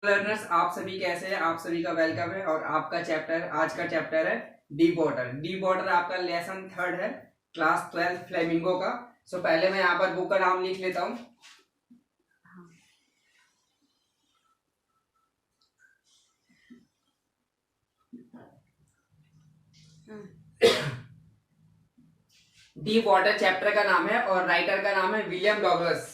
Learners, आप सभी कैसे हैं? आप सभी का वेलकम है। और आपका चैप्टर, आज का चैप्टर है डीप वाटर। डीप वाटर आपका लेसन 3 है, क्लास 12 फ्लेमिंगो का। सो पहले मैं यहाँ पर बुक का नाम लिख लेता हूँ। डीप वाटर चैप्टर का नाम है और राइटर का नाम है विलियम डॉगलस।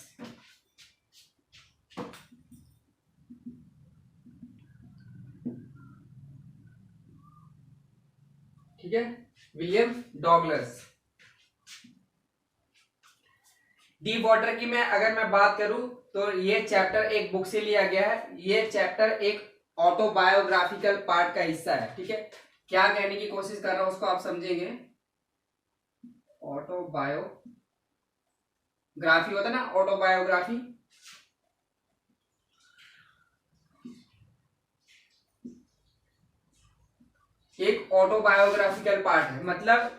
ठीक है, विलियम डॉगलस। डीप वाटर की अगर मैं बात करूं तो ये चैप्टर एक बुक से लिया गया है। ये चैप्टर एक ऑटोबायोग्राफिकल पार्ट का हिस्सा है। ठीक है, क्या कहने की कोशिश कर रहा हूं उसको आप समझेंगे। ऑटोबायोग्राफी होता है ना, ऑटोबायोग्राफी। एक ऑटोबायोग्राफिकल पार्ट है, मतलब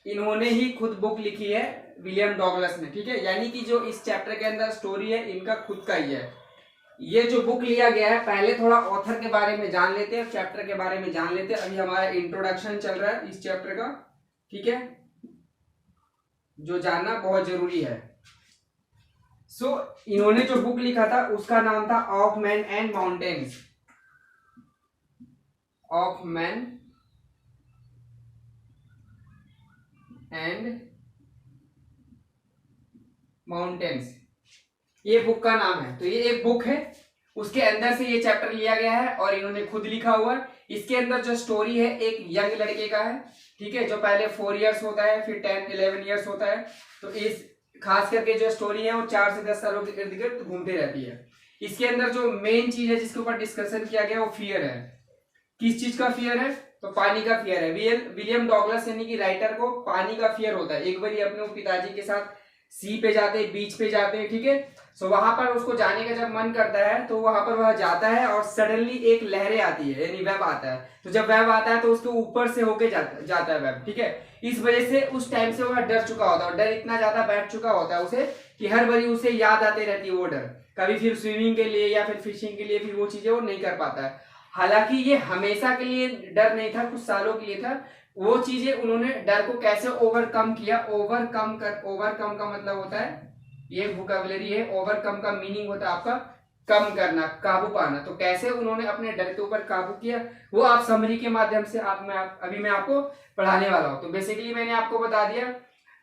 इन्होंने ही खुद बुक लिखी है, विलियम डॉगलस ने। ठीक है, यानी कि जो इस चैप्टर के अंदर स्टोरी है इनका खुद का ही है। ये जो बुक लिया गया है, पहले थोड़ा ऑथर के बारे में जान लेते हैं, चैप्टर के बारे में जान लेते हैं। अभी हमारा इंट्रोडक्शन चल रहा है इस चैप्टर का। ठीक है, जो जानना बहुत जरूरी है। इन्होंने जो बुक लिखा था उसका नाम था of man and mountains. Of man and mountains, ये बुक का नाम है। तो ये एक बुक है, उसके अंदर से ये चैप्टर लिया गया है और इन्होंने खुद लिखा हुआ है। इसके अंदर जो स्टोरी है एक यंग लड़के का है। ठीक है, जो पहले 4 इयर्स होता है, फिर 10-11 इयर्स होता है। तो इस खास करके जो स्टोरी है वो 4 से 10 सालों के इर्द गिर्द घूमती रहती है। इसके अंदर जो मेन चीज है जिसके ऊपर डिस्कशन किया गया वो फियर है। किस चीज का फियर है? तो पानी का फियर है। विलियम डॉगलस यानी कि राइटर को पानी का फियर होता है। एक बार अपने पिताजी के साथ सी पे जाते हैं, बीच पे जाते हैं। ठीक है, सो वहां पर उसको जाने का जब मन करता है तो वहां पर वह जाता है और सडनली एक लहरें आती है, यानी वेव आता है। तो जब वेव आता है तो उसके ऊपर से होके जाता है वेव। ठीक है, इस वजह से उस टाइम से वह डर चुका होता है और डर इतना ज्यादा बैठ चुका होता है उसे कि हर बारी उसे याद आते रहती है वो डर। कभी फिर स्विमिंग के लिए या फिर फिशिंग के लिए फिर वो चीजें वो नहीं कर पाता है। हालांकि ये हमेशा के लिए डर नहीं था, कुछ सालों के लिए था। वो चीजें उन्होंने डर को कैसे ओवरकम किया। ओवरकम का मतलब होता है, ये वोकैबुलरी है। ओवरकम का मीनिंग होता है आपका कम करना, काबू पाना। तो कैसे उन्होंने अपने डर के ऊपर काबू किया वो आप समरी के माध्यम से अभी मैं आपको पढ़ाने वाला हूं। तो बेसिकली मैंने आपको बता दिया।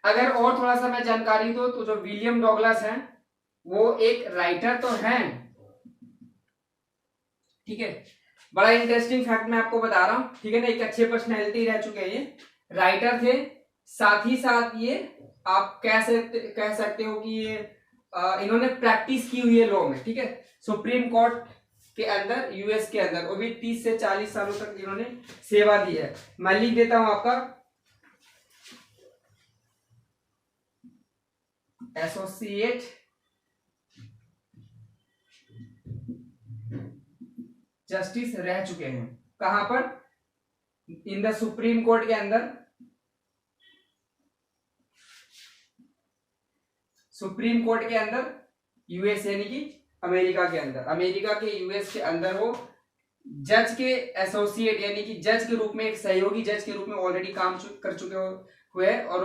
अगर और थोड़ा सा मैं जानकारी दूं तो जो विलियम डॉगलस हैं वो एक राइटर तो हैं। ठीक है, बड़ा इंटरेस्टिंग फैक्ट मैं आपको बता रहा हूं। ठीक है ना, एक अच्छे पर्सनैलिटी रह चुके हैं, ये राइटर थे। साथ ही साथ ये आप कह सकते हो कि ये इन्होंने प्रैक्टिस की हुई है लॉ में। ठीक है, सुप्रीम कोर्ट के अंदर, यूएस के अंदर, वो भी 30 से 40 सालों तक इन्होंने सेवा दी है। मैं लिख देता हूं आपका एसोसिएट जस्टिस रह चुके हैं। कहां पर? इन द सुप्रीम कोर्ट के अंदर। सुप्रीम कोर्ट के अंदर, यूएस यानी कि अमेरिका के अंदर, अमेरिका के यूएस के अंदर वो जज के एसोसिएट यानी कि जज के रूप में, एक सहयोगी जज के रूप में ऑलरेडी काम कर चुके हुए और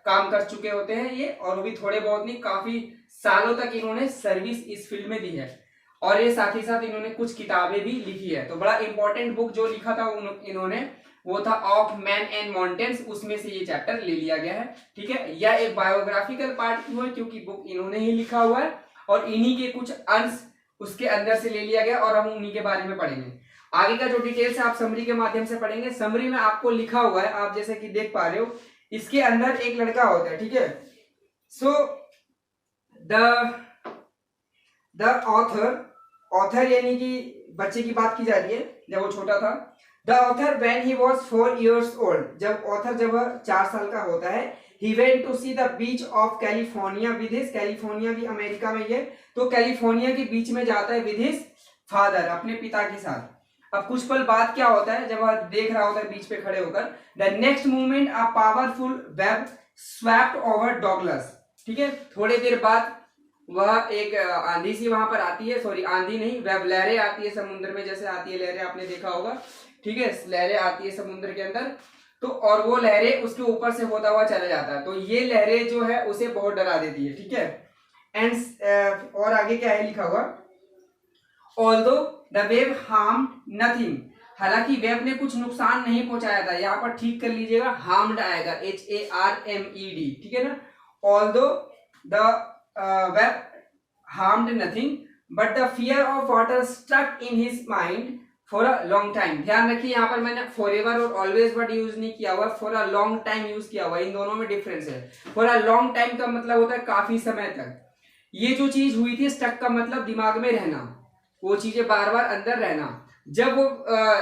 काम कर चुके होते हैं ये। और वो भी थोड़े बहुत नहीं, काफी सालों तक इन्होंने सर्विस इस फील्ड में दी है। और ये साथ ही साथ इन्होंने कुछ किताबें भी लिखी है। तो बड़ा इंपॉर्टेंट बुक जो लिखा था इन्होंने वो था ऑफ मैन एंड माउंटेन्स, उसमें से ये चैप्टर ले लिया गया है। ठीक है, यह एक बायोग्राफिकल पार्ट क्यों है? क्योंकि बुक इन्होंने ही लिखा हुआ है और इन्हीं के कुछ अंश उसके अंदर से ले लिया गया और हम उन्हीं के बारे में पढ़ेंगे। आगे का जो डिटेल्स है आप समरी के माध्यम से पढ़ेंगे। समरी में आपको लिखा हुआ है, आप जैसे कि देख पा रहे हो, इसके अंदर एक लड़का होता है। ठीक है, सो द ऑथर यानी कि बच्चे की बात की जा रही है जब वो छोटा था। The author when he was 4 years old, जब वह 4 साल का होता है, he went to see the beach of California with his, California भी अमेरिका में ही है, तो कैलिफोर्निया के बीच में जाता है with his father, अपने पिता के साथ। अब कुछ पल बाद क्या होता है, जब वह देख रहा होता है बीच पे खड़े होकर, the next moment a powerful wave swept over Douglas. ठीक है, थोड़ी देर बाद वह एक आंधी सी वहां पर आती है, सॉरी आंधी नहीं, वह लहरें आती है समुद्र में, जैसे आती है लहरें, आपने देखा होगा, ठीक है, लहरें आती है समुद्र के अंदर, तो और वो लहरें उसके ऊपर से होता हुआ चला जाता है, तो ये लहरें जो है उसे बहुत डरा देती है, ठीक है। एंड और आगे क्या है लिखा हुआ, although the wave harm nothing, हालांकि वेव ने कुछ नुकसान नहीं पहुंचाया था, यहाँ पर ठीक कर लीजिएगा, हार्म्ड आएगा, HARMED, ठीक है ना। Although the wave harmed nothing but the fear of water stuck in his mind for a long time. ध्यान रखिए यहाँ पर मैंने फॉर एवर और ऑलवेज वर्ड यूज नहीं किया हुआ, for a long time use किया हुआ, इन दोनों में डिफरेंस है। फॉर अ लॉन्ग टाइम का मतलब होता है काफी समय तक, ये जो चीज हुई थी स्टक का मतलब दिमाग में रहना, वो चीजें बार बार अंदर रहना। जब वो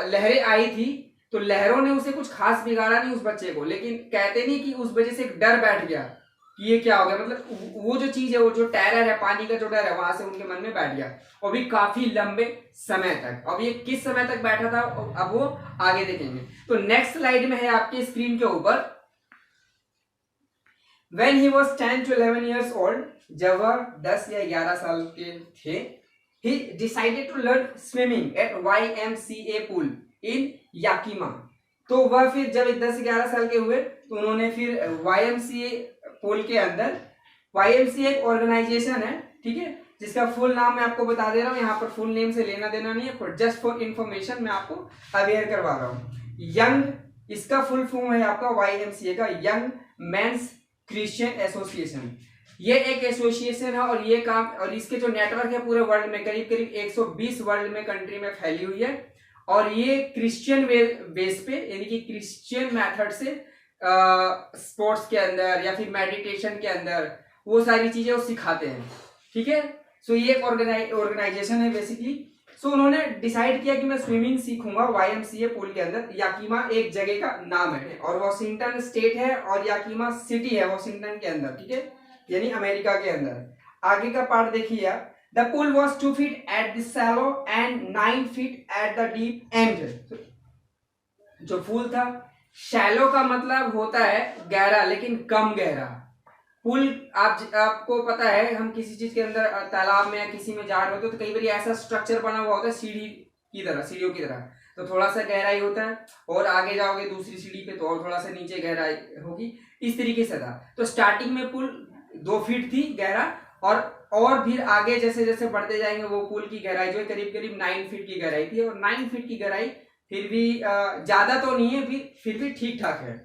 लहरें आई थी तो लहरों ने उसे कुछ खास बिगाड़ा नहीं उस बच्चे को, लेकिन कहते नहीं कि उस वजह से एक डर बैठ गया कि ये क्या हो गया, मतलब वो जो चीज है, वो जो टेरर है, पानी का जो डर है, वहां से उनके मन में बैठ गया, और भी काफी लंबे समय तक। अब ये किस समय तक बैठा था अब वो आगे देखेंगे। तो नेक्स्ट स्लाइड में है आपके स्क्रीन के ऊपर, When he was 10 to 11 years old, जब वह 10 या 11 साल के थे, he decided to learn swimming at YMCA pool in Yakima। तो वह फिर जब 10-11 साल के हुए तो उन्होंने फिर YMCA पोल के अंदर, YMCA एक ऑर्गेनाइजेशन है, ठीक है, जिसका फुल नाम मैं आपको बता दे रहा हूँ, यहाँ पर फुल नेम से लेना देना नहीं है, जस्ट फॉर इंफॉर्मेशन मैं आपको अवेयर करवा रहा हूँ। यंग, इसका फुल फॉर्म है आपका YMCA का, यंग मेंस क्रिश्चियन एसोसिएशन। ये एक एसोसिएशन है और ये काम, और इसके जो नेटवर्क है पूरे वर्ल्ड में करीब करीब 120 वर्ल्ड में कंट्री में फैली हुई है, और ये क्रिश्चियन बेस पे, यानी कि क्रिश्चियन मेथड से स्पोर्ट्स के अंदर या फिर मेडिटेशन के अंदर वो सारी चीजें वो सिखाते हैं, ठीक है। सो ये एक ऑर्गेनाइजेशन है बेसिकली। सो उन्होंने डिसाइड किया कि मैं स्विमिंग सीखूंगा YMCA पूल के अंदर। याकीमा एक जगह का नाम है और वॉशिंगटन स्टेट है, और याकीमा सिटी है वॉशिंगटन के अंदर, ठीक है, यानी अमेरिका के अंदर। आगे का पार्ट देखिए आप, the pool was 2 feet at the shallow and 9 feet at the deep and. जो पूल था, शैलो का मतलब होता है गहरा लेकिन कम गहरा। पुल आपको पता है, हम किसी चीज के अंदर तालाब में या किसी में जा रहे होते तो कई बार ऐसा स्ट्रक्चर बना हुआ होता है सीढ़ी की तरह, सीढ़ियों की तरह, तो थोड़ा सा गहराई होता है, और आगे जाओगे दूसरी सीढ़ी पे तो और थोड़ा सा नीचे गहराई होगी, इस तरीके से था। तो स्टार्टिंग में पुल 2 feet थी गहरा, और फिर आगे जैसे जैसे बढ़ते जाएंगे वो पुल की गहराई जो है करीब करीब 9 feet की गहराई थी, और 9 feet की गहराई फिर भी ज्यादा तो नहीं है, फिर भी ठीक ठाक है।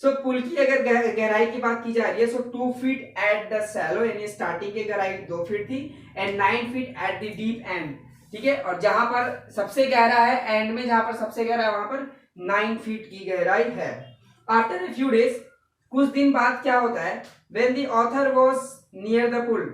सो पुल की अगर गहराई की बात की जा रही है, सो 2 feet एट द शैलो, यानी स्टार्टिंग की गहराई 2 feet थी, and 9 feet at the deep and, ठीक है, और जहां पर सबसे गहरा है एंड में, जहां पर सबसे गहरा है वहां पर 9 feet की गहराई है। आफ्टर ए फ्यू डेज, कुछ दिन बाद क्या होता है, when the author was near the pool,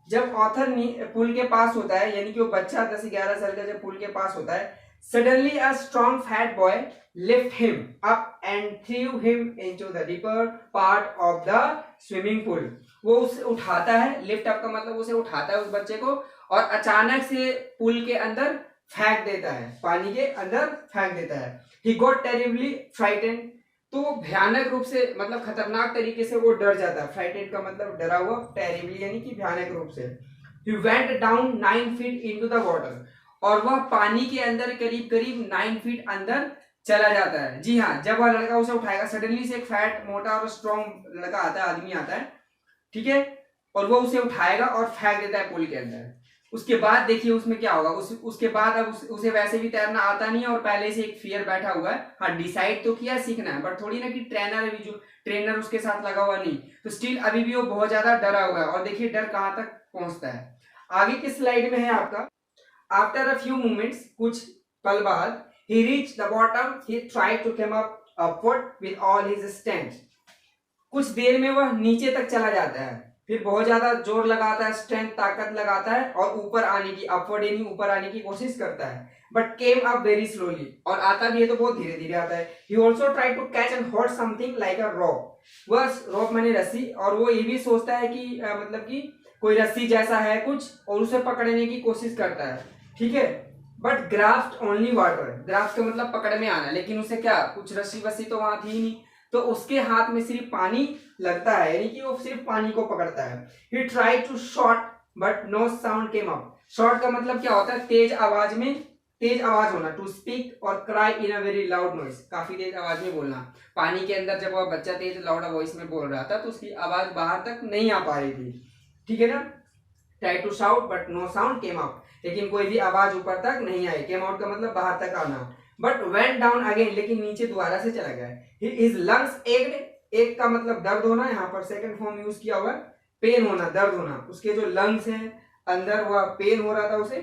जब ऑथर पुल के पास होता है, यानी कि वो बच्चा 10-11 साल का जब पुल के पास होता है, suddenly a strong fat boy lift him up and threw him into the deeper part of the swimming pool। वो उसे उठाता है, लिफ्ट अप का मतलब उसे उठाता है उस बच्चे को, और अचानक से पुल के अंदर फेंक देता है, पानी के अंदर फेंक देता है। he got terribly frightened, तो भयानक रूप से, मतलब खतरनाक तरीके से वो डर जाता है। फ्राइटेंड का मतलब डरा हुआ, टेरिबली यानी कि भयानक रूप से। he went down 9 feet into the water, और वह पानी के अंदर करीब करीब 9 feet अंदर चला जाता है। जी हाँ, जब वह लड़का उसे उठाएगा, सडनली से एक फैट, मोटा और स्ट्रॉन्ग लड़का आता है, आदमी आता है, ठीक है, और वो उसे उठाएगा और फेंक देता है पुल के अंदर। उसके बाद देखिए उसमें क्या होगा, उसके बाद अब उसे वैसे भी तैरना आता नहीं है, और पहले से एक फियर बैठा हुआ है। हाँ, डिसाइड तो किया सीखना है, बट थोड़ी ना कि ट्रेनर उसके साथ लगा हुआ नहीं, तो स्टिल अभी भी वो बहुत ज्यादा डरा हुआ है। और देखिए डर कहां तक पहुंचता है। आगे की स्लाइड में है आपका, आफ्टर अ फ्यू मोमेंट्स, कुछ पल बाद, he reached the bottom, he tried to come upward with all his strength। कुछ देर में वह नीचे तक चला जाता है, फिर बहुत ज्यादा जोर लगाता है, स्ट्रेंथ, ताकत लगाता है, और ऊपर आने की, अपवर्ड यानी ऊपर आने की कोशिश करता है, but came up very slowly, और आता भी है तो बहुत धीरे धीरे आता है। he also tried to catch and hold something like a rope, वह रोप माने रस्सी, और वो ये भी सोचता है कि मतलब कि कोई रस्सी जैसा है कुछ, और उसे पकड़ने की कोशिश करता है, ठीक है, बट ग्रास्प्ड ओनली वाटर, ग्रास्प का मतलब पकड़ में आना, लेकिन उसे क्या, कुछ रस्सी वस्सी तो वहां थी नहीं, तो उसके हाथ में सिर्फ पानी लगता है, यानी कि वो सिर्फ पानी को पकड़ता है। he tried to shot but no sound came out. Short का मतलब क्या होता है, तेज आवाज में, तेज आवाज होना, टू स्पीक और cry in a very loud noise, काफी तेज आवाज में बोलना। पानी के अंदर जब वह बच्चा तेज लाउड वॉइस में बोल रहा था तो उसकी आवाज बाहर तक नहीं आ पा रही थी, ठीक है ना। Try to shout but no sound came out, लेकिन कोई भी आवाज ऊपर तक नहीं आई। केम आउट का मतलब बाहर तक आना। बट वेंट डाउन अगेन, लेकिन नीचे दोबारा से चला गया। हिज लंग्स एक्ड, एक का मतलब दर्द होना, यहाँ पर सेकंड फॉर्म यूज किया हुआ है, पेन होना, दर्द होना। उसके जो लंग्स हैं अंदर वह पेन हो रहा था उसे।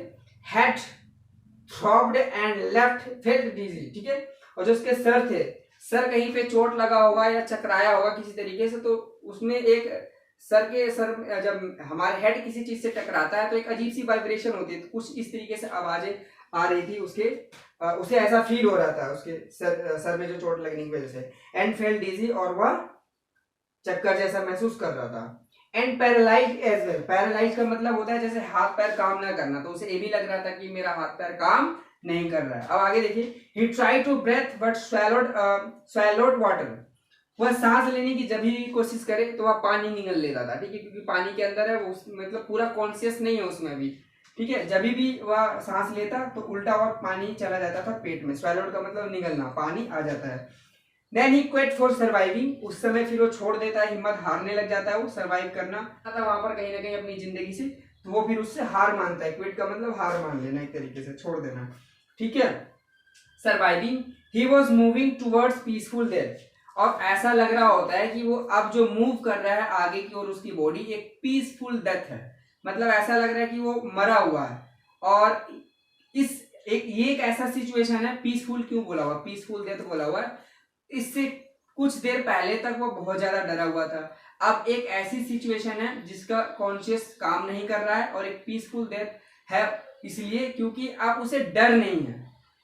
Head throbbed and left felt dizzy, ठीक है। और जो उसके सर थे, सर कहीं पे चोट लगा होगा या चकराया होगा किसी तरीके से, तो उसमें एक सर जब हमारे हेड किसी चीज से टकराता है तो एक अजीब सी वाइब्रेशन होती है, तो कुछ इस तरीके से आवाजें आ रही थी उसके, उसे ऐसा फील हो रहा था उसके सर में जो चोट लगने की वजह से। एंड फेल्ट डिजी, और वह चक्कर जैसा महसूस कर रहा था। And paralyse as well, paralyse का मतलब होता है जैसे हाथ पैर काम ना करना, तो उसे ये भी लग रहा था कि मेरा हाथ पैर काम नहीं कर रहा है। अब आगे देखिए, he try to breath but swallowed water, वह सांस लेने की जब भी कोशिश करे तो वह पानी निगल लेता था, ठीक है, क्योंकि पानी के अंदर है वो, मतलब पूरा कॉन्शियस नहीं है उसमें अभी, ठीक है। जब भी वह सांस लेता तो उल्टा और पानी चला जाता था पेट में। swallowed का मतलब निगलना, पानी आ जाता है। Then he quit for surviving, उस समय फिर वो छोड़ देता है, हिम्मत हारने लग जाता है, वो सर्वाइव करना था वहां पर कहीं ना कहीं अपनी जिंदगी से, तो वो फिर उससे हार मानता है। क्विट का मतलब हार मान लेना, एक तरीके से छोड़ देना, ठीक है। Surviving, he was moving towards peaceful death, और ऐसा लग रहा होता है कि वो अब जो मूव कर रहा है आगे की ओर, उसकी बॉडी एक पीसफुल डेथ है, मतलब ऐसा लग रहा है कि वो मरा हुआ है। और ये एक ऐसा सिचुएशन है, पीसफुल क्यों बोला हुआ, पीसफुल डेथ बोला हुआ है, इससे कुछ देर पहले तक वो बहुत ज्यादा डरा हुआ था। अब एक ऐसी सिचुएशन है जिसका कॉन्शियस काम नहीं कर रहा है, और एक पीसफुल डेथ है इसलिए क्योंकि अब उसे डर नहीं है,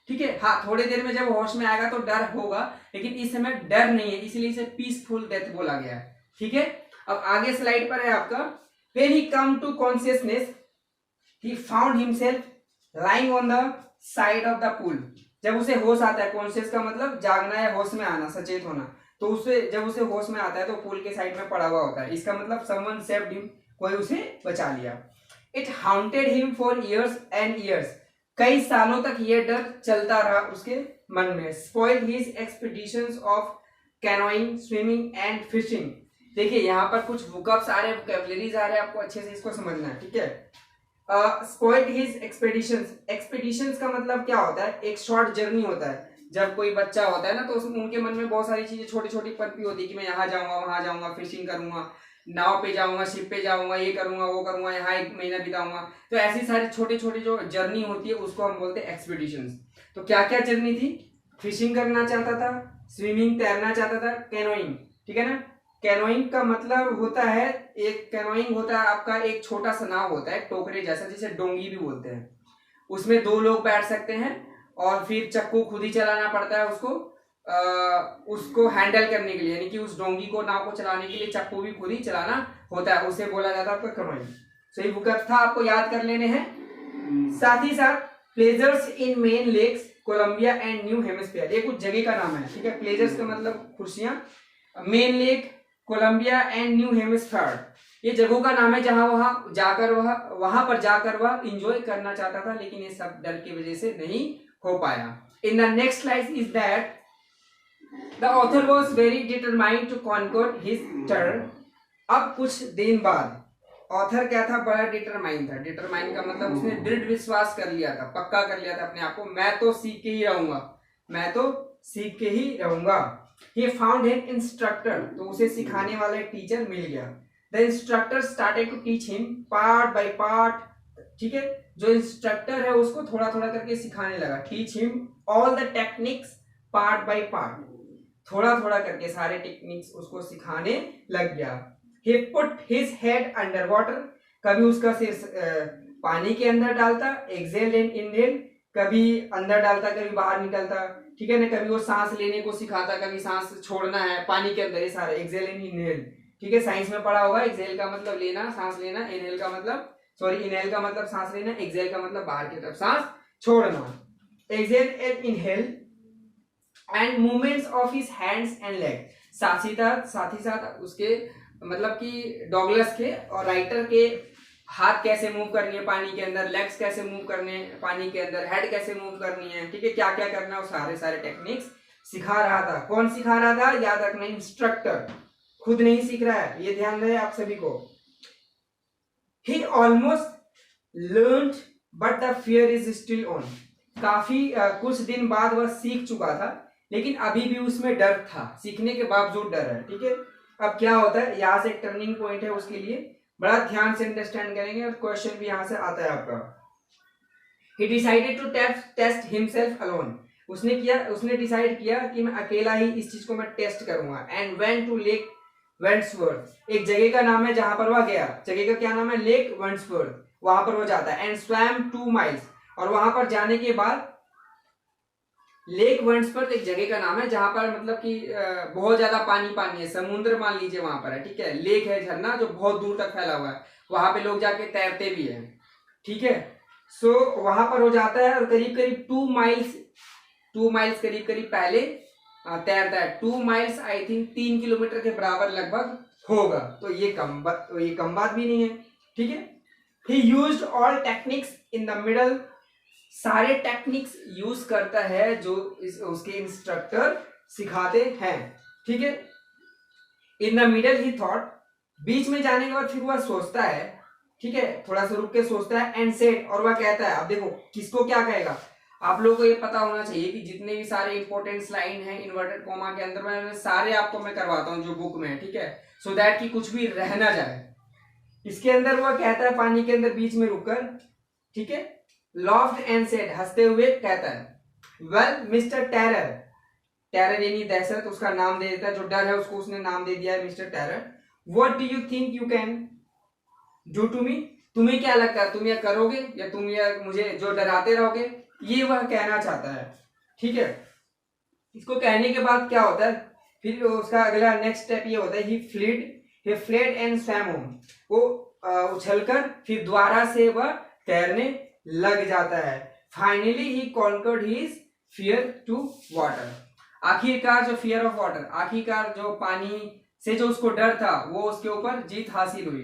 ठीक है। हाँ, थोड़ी देर में जब होश में आएगा तो डर होगा, लेकिन इस समय डर नहीं है, इसलिए इसे पीसफुल डेथ बोला गया है, ठीक है। अब आगे स्लाइड पर है आपका, when he come to consciousness he found himself lying on the side of the pool, जब उसे होश आता है, कॉन्शियस का मतलब जागना या होश में आना, सचेत होना, तो उसे जब उसे होश में आता है तो पूल के साइड में पड़ा हुआ होता है, इसका मतलब समवन सेव्ड हिम, कोई उसे बचा लिया। It haunted him for years and years, कई सालों तक यह डर चलता रहा उसके मन में। Spoiled his expeditions of canoeing, swimming and fishing. देखिए यहाँ पर कुछ वोकैब्स आ रहे हैं, वोकैबुलरीज आ रहे हैं, आपको अच्छे से इसको समझना है, ठीक है। स्पॉइल्ड हिज एक्सपेडिशंस, एक्सपेडिशंस का मतलब क्या होता है, एक शॉर्ट जर्नी होता है। जब कोई बच्चा होता है ना तो उनके मन में बहुत सारी चीजें छोटी छोटी पनपी होती है कि मैं यहाँ जाऊंगा, वहां जाऊंगा, फिशिंग करूंगा, नाव पे जाऊंगा, शिप पे जाऊंगा, ये करूंगा, वो करूंगा, यहाँ 1 महीना बिताऊंगा। तो ऐसी सारी छोटी छोटी जो जर्नी होती है उसको हम बोलते हैं एक्सपेडिशंस। तो क्या क्या जर्नी थी, फिशिंग करना चाहता था, स्विमिंग तैरना चाहता था, कैनोइंग, ठीक है ना। कैनोइंग का मतलब होता है, एक कैनोइंग होता है आपका, एक छोटा सा नाव होता है टोकरे जैसा, जिसे डोंगी भी बोलते हैं, उसमें 2 लोग बैठ सकते हैं, और फिर चक्कू खुद ही चलाना पड़ता है उसको हैंडल करने के लिए, यानी कि उस डोंगी को, नाव को चलाने के लिए चक्कू भी खुद ही चलाना होता है, उसे बोला जाता है आपका कैनोइंग। सही बुकअप था, आपको याद कर लेने हैं। साथ ही साथ pleasures in main lakes Columbia and new hemisphere, ये कुछ जगह का नाम है, ठीक है। प्लेजर्स का मतलब खुशियां, main lake, Columbia and new hemisphere, ये जगहों का नाम है जहां वहां पर जाकर वह एंजॉय करना चाहता था, लेकिन ये सब डर की वजह से नहीं हो पाया। In the next slide is that the author was very determined to conquer his turn. अब कुछ दिन बाद ऑथर क्या था, बड़ा डिटरमाइंड था। डिटरमाइंड का मतलब उसने दृढ़ विश्वास कर लिया था, पक्का कर लिया था अपने आप को, मैं तो सीख के ही रहूंगा, मैं तो सीख के ही रहूंगा। He found an instructor, तो उसे सिखाने वाला एक टीचर मिल गया। The instructor started to teach him part by part, ठीक है। जो इंस्ट्रक्टर है उसको थोड़ा थोड़ा करके सिखाने लगा। Teach him all the techniques part by part, थोड़ा थोड़ा करके सारे टेक्निक्स उसको सिखाने लग गया। He put his head under water, कभी उसका सिर पानी के अंदर डालता, exhale and inhale, कभी अंदर डालता कभी बाहर निकलता, ठीक है ना। कभी वो सांस लेने को सिखाता, कभी सांस छोड़ना है पानी के अंदर, ये सारे एक्सेल एंड इनहेल, ठीक है। साइंस में पढ़ा होगा, एक्सेल का मतलब लेना, सांस लेना, इनहेल का मतलब इनहेल का मतलब सांस लेना, एक्सेल का मतलब बाहर की तरफ सांस छोड़ना। Exhale and inhale and movements of his hands and leg, साथ ही साथ उसके मतलब कि डॉगलस के और राइटर के हाथ कैसे मूव करनी है पानी के अंदर, लेग्स कैसे मूव करने हैं पानी के अंदर, हेड कैसे मूव करनी है, ठीक है, क्या क्या करना है, वो सारे सारे टेक्निक्स सिखा रहा था। कौन सिखा रहा था, याद रखना, इंस्ट्रक्टर, खुद नहीं सीख रहा है, ये ध्यान रहे आप सभी को। He almost learned but the fear is still on. काफी कुछ दिन बाद वह सीख चुका था, लेकिन अभी भी उसमें डर था, सीखने के बावजूद डर है, ठीक है। अब क्या होता है, यहाँ से एक टर्निंग पॉइंट है, उसके लिए बड़ा ध्यान से अंडरस्टैंड करेंगे और क्वेश्चन भी यहां से आता है आपका। He decided to test himself alone. उसने डिसाइड किया कि मैं अकेला ही इस चीज को मैं टेस्ट करूंगा। एंड वेंट टू लेक वेंट्सवर्थ, एक जगह का नाम है जहां पर वह गया, जगह का क्या नाम है, लेक वेंट्सवर्थ, वहां पर वो जाता है। एंड स्वैम 2 miles, और वहां पर जाने के बाद, लेक वेंट्सवर्थ एक जगह का नाम है जहां पर मतलब कि बहुत ज्यादा पानी पानी है, समुद्र मान लीजिए वहां पर है, ठीक है, लेक है, झरना जो बहुत दूर तक फैला हुआ है, वहां पे लोग जाके तैरते भी हैं, ठीक है। सो वहां पर हो जाता है और करीब करीब 2 miles करीब करीब पहले तैरता है। 2 miles आई थिंक 3 किलोमीटर के बराबर लगभग होगा, तो ये कम बात भी नहीं है, ठीक है। He used all techniques in the middle, सारे टेक्निक्स यूज करता है जो उसके इंस्ट्रक्टर सिखाते हैं, ठीक है। In the middle he thought, बीच में जाने के बाद फिर वह सोचता है, ठीक है, थोड़ा सा रुक के सोचता है। एंड सेड, और वह कहता है, अब देखो किसको क्या कहेगा, आप लोगों को ये पता होना चाहिए कि जितने भी सारे इंपॉर्टेंट लाइन है इन्वर्टेड कॉमा के अंदर में सारे आपको मैं करवाता हूं जो बुक में है, ठीक है, सो दैट कि कुछ भी रह ना जाए। इसके अंदर वह कहता है पानी के अंदर बीच में रुककर, ठीक है, लॉफ्ड एंड सेड, हंसते हुए कहता है, वेल मिस्टर टेरर, टेरर यानी दहशत, उसका नाम दे देता है, जो डर है उसको उसने नाम दे दिया है Mister Terror. What do you think you can do to me, तुम्हें क्या लगता है तुम यह करोगे या तुम यह मुझे जो डराते रहोगे, ये वह कहना चाहता है, ठीक है। इसको कहने के बाद क्या होता है, फिर उसका अगला नेक्स्ट स्टेप ये होता है, ही फ्लेड एंड स्वैम होम, वो उछलकर फिर दोबारा से वह तैरने लग जाता है। Finally he conquered his fear to water, आखिरकार जो फियर ऑफ वाटर, आखिरकार जो पानी से जो उसको डर था वो उसके ऊपर जीत हासिल हुई,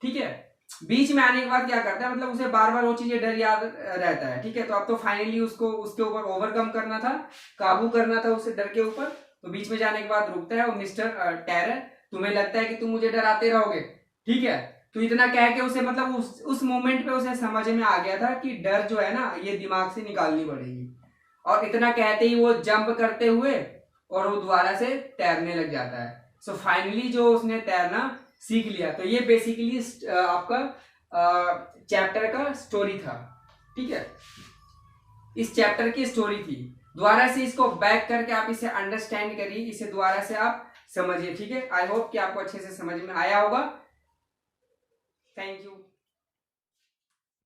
ठीक है। बीच में आने के बाद क्या करता है, मतलब उसे बार बार वो चीजें डर याद रहता है, ठीक है, तो अब तो फाइनली उसको उसके ऊपर ओवरकम करना था, काबू करना था उसे डर के ऊपर, तो बीच में जाने के बाद रुकता है। और मिस्टर टेरर, तुम्हें लगता है कि तुम मुझे डराते रहोगे, ठीक है, तो इतना कह के उसे मतलब उस मोमेंट पे उसे समझ में आ गया था कि डर जो है ना ये दिमाग से निकालनी पड़ेगी, और इतना कहते ही वो जंप करते हुए और वो दोबारा से तैरने लग जाता है। सो फाइनली जो उसने तैरना सीख लिया। तो ये बेसिकली आपका चैप्टर का स्टोरी था, ठीक है, इस चैप्टर की स्टोरी थी। दोबारा से इसको बैक करके आप इसे अंडरस्टैंड करिए, इसे दोबारा से आप समझिए, ठीक है। आई होप कि आपको अच्छे से समझ में आया होगा। Thank you.